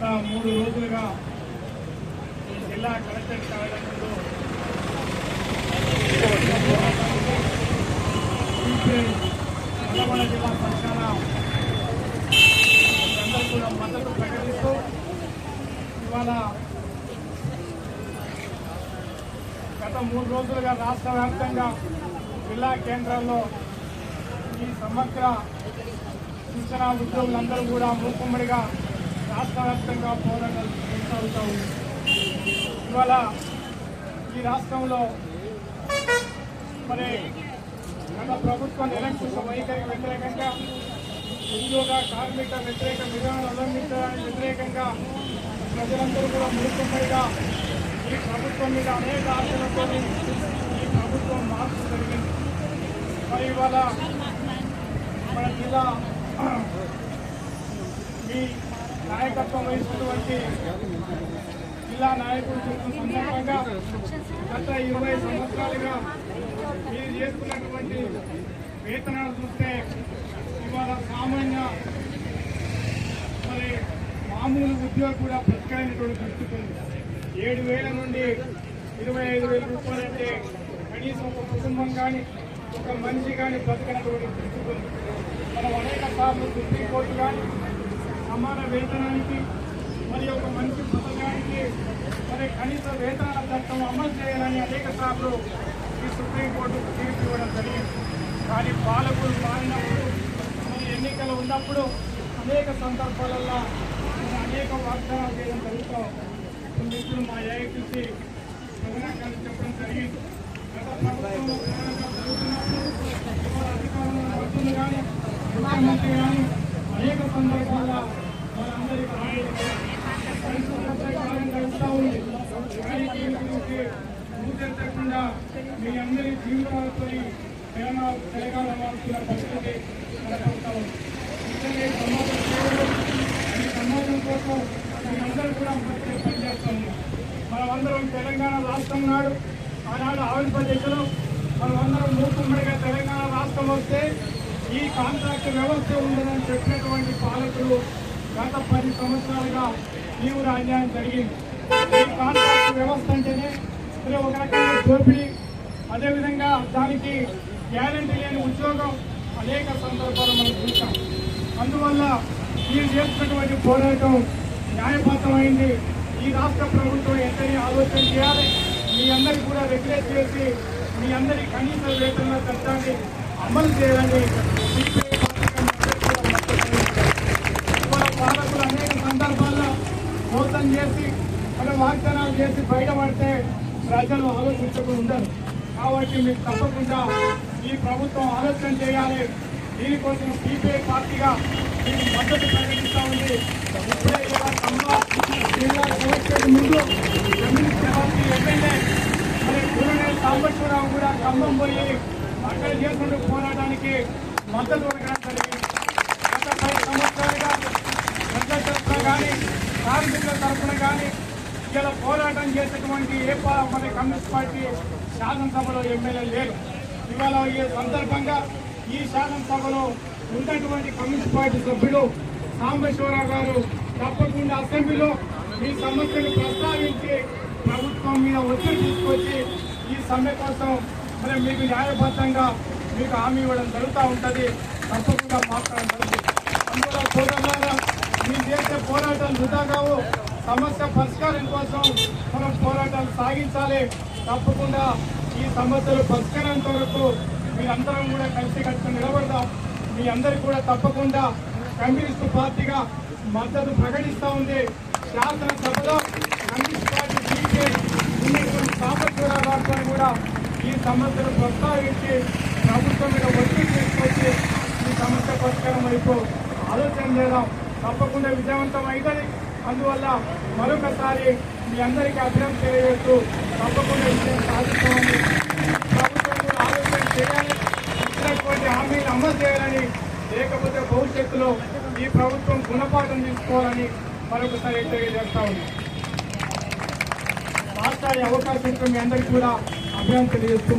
గత 3 రోజులుగా ఈ జిల్లా కలెక్టర్ కార్యాలయంలో నల్లగొండ జిల్లా పక్షాన అందరూ కూడా మద్దతు ప్రకటిస్తూ ఇవాళ గత 3 రోజులుగా రాష్ట్ర వ్యాప్తంగా జిల్లా కేంద్రాల్లో ఈ సమగ్ర శిక్షణ ఉద్యోగులందరూ కూడా మూకుమ్మడిగా రాష్ట్ర వ్యాప్తంగా పోరాటాలు కొనసాగుతూ ఉంది. ఇవాళ ఈ రాష్ట్రంలో మరి గత ప్రభుత్వం నిరంకుశ వైఖరికి వ్యతిరేకంగా ఉద్యోగ కార్మిక వ్యతిరేక విధానాలు అవలంబించడానికి వ్యతిరేకంగా ప్రజలందరూ కూడా మూకుమ్మడిగా ఈ ప్రభుత్వం మీద అనేక ఆశలతో ఈ ప్రభుత్వం మార్పు జరిగింది. మరి ఇవాళ మన జిల్లా మీ నాయకత్వం వహిస్తున్నటువంటి జిల్లా నాయకులు చెప్పిన సందర్భంగా గత 20 సంవత్సరాలుగా మీరు చేసుకున్నటువంటి వేతనాలు చూస్తే ఇవాళ సామాన్య మరి మామూలు ఉద్యోగం కూడా బ్రతకలేనటువంటి పరిస్థితి ఉంది. 7,000 నుండి 25,000 రూపాయలు అంటే కనీసం ఒక కుటుంబం కానీ ఒక మనిషి కానీ బ్రతకనటువంటి పరిస్థితి ఉంది. మనం అనేక సార్లు సుప్రీంకోర్టు కానీ సమాన వేతనానికి మరి ఒక మనిషి బ్రతకడానికి మరి కనీస వేతనాల చట్టం అమలు చేయాలని అనేక సార్లు ఈ సుప్రీంకోర్టు తీర్పు ఇవ్వడం జరిగింది. కానీ పాలకులు మారినప్పుడు మరి ఎన్నికలు ఉన్నప్పుడు అనేక సందర్భాలలో అనేక వాగ్దానాలు చేయడం జరుగుతాం. మిత్రులు మా ఏఐటీసీ గమనాకాన్ని చెప్పడం జరిగింది. గత ప్రభుత్వంలో జరుగుతున్నప్పుడు అధికారంలో మంత్రులు కానీ ముఖ్యమంత్రి కానీ అనేక సందర్భాల్లో మనందరికీ జరుగుతూ ఉంది. మూతెత్తకుండా మీ అందరి జీవితాలతో తెలంగాణ వాసుల పరిస్థితి కనపడతా ఉంది. ఈ సమాజం కోసం మీరందరూ కూడా పనిచేస్తూ ఉన్నారు. మనమందరం తెలంగాణ రాష్ట్రం నాడు ఆనాడు ఆంధ్రప్రదేశ్లో మనమందరం మూకుమ్మడిగా తెలంగాణ రాష్ట్రం వస్తే ఈ కాంట్రాక్ట్ వ్యవస్థ ఉండదని చెప్పినటువంటి పాలకులు గత 10 సంవత్సరాలుగా తీవ్ర అన్యాయం జరిగింది. ఈ కాంట్రాక్ట్ వ్యవస్థ అంటేనే ఒక రకంగా దోపిడీ, అదేవిధంగా దానికి గ్యారంటీ లేని ఉద్యోగం అనేక సందర్భాలు మనం చూసాం. అందువల్ల మీరు చేస్తున్నటువంటి పోరాటం న్యాయబద్ధమైంది. ఈ రాష్ట్ర ప్రభుత్వం ఎంతని ఆలోచన చేయాలి. మీ అందరికీ కూడా రెగ్యులేట్ చేసి మీ అందరి కనీస వేతనాల చట్టాన్ని అమలు చేయాలని పాలకులు అనేక సందర్భాల్లో మోసం చేసి మన వాగ్దానాలు చేసి బయటపడితే ప్రజలు ఆలోచించకుండా ఉండరు. కాబట్టి మీకు తప్పకుండా ఈ ప్రభుత్వం ఆలోచన చేయాలి. దీనికోసం సిపిఐ పార్టీగా మీకు మద్దతు ప్రకటిస్తూ ఉంది. ఇప్పుడే జిల్లా కలెక్టర్ ముందు కమ్యూనిస్ట్ పార్టీ ఎమ్మెల్యే మరి కూరనేని సాంబశివరావు కూడా ఖమ్మం పోయి అక్కడ చేసుకుంటూ పోరాటానికి మద్దతు పలకడం జరిగింది. గత 10 సంవత్సరాలుగా ప్రజల తరఫున కానీ కార్మికుల తరఫున కానీ ఇలా పోరాటం చేసేటువంటి మన కమ్యూనిస్ట్ పార్టీ శాసనసభలో ఎమ్మెల్యే లేరు. ఇవాళ ఈ సందర్భంగా ఈ శాసనసభలో ఉన్నటువంటి కమ్యూనిస్ట్ పార్టీ సభ్యులు సాంబశివరావు గారు తప్పకుండా అసెంబ్లీలో ఈ సమస్యను ప్రస్తావించి ప్రభుత్వం మీద ఒత్తిడి తీసుకొచ్చి ఈ సమ్మె కోసం మరి మీకు న్యాయబద్ధంగా మీకు హామీ ఇవ్వడం జరుగుతూ ఉంటుంది. తప్పకుండా మాట్లాడడం జరుగుతుంది. అందువల్ల సోదరులారా, మీరు చేసే పోరాటాలు వృధా కావు. సమస్య పరిష్కారం కోసం మనం పోరాటాలు సాగించాలి. తప్పకుండా ఈ సమస్యలు పరిష్కారాంత వరకు మీరందరం కూడా కలిసి కట్టుకుని నిలబడదాం. మీ అందరికీ కూడా తప్పకుండా కమ్యూనిస్టు పార్టీగా మద్దతు ప్రకటిస్తూ ఉంది. శాసనసభలో కమ్యూనిస్ట్ పార్టీ సీపీఐ ఉన్నటువంటి సాంబశివరావు గారితో కూడా ఈ సమస్యను ప్రస్తావించి ప్రభుత్వం మీద ఒత్తిడి తీసుకొచ్చి ఈ సమస్య పరిష్కారం వైపు ఆలోచన చేద్దాం. తప్పకుండా విజయవంతం అవుతుంది. అందువల్ల మరొకసారి మీ అందరికీ అభినందన తెలియజేస్తూ తప్పకుండా విజయం సాధిస్తామని ప్రభుత్వం కూడా ఆలోచన చేయాలి. ఇచ్చినటువంటి హామీలు అమలు చేయాలని, లేకపోతే భవిష్యత్తులో ఈ ప్రభుత్వం గుణపాఠం తీసుకోవాలని మరొకసారి తెలియజేస్తా ఉంది. మాట్లాడే అవకాశం మీ అందరికీ కూడా అభినందన తెలియజేస్తూ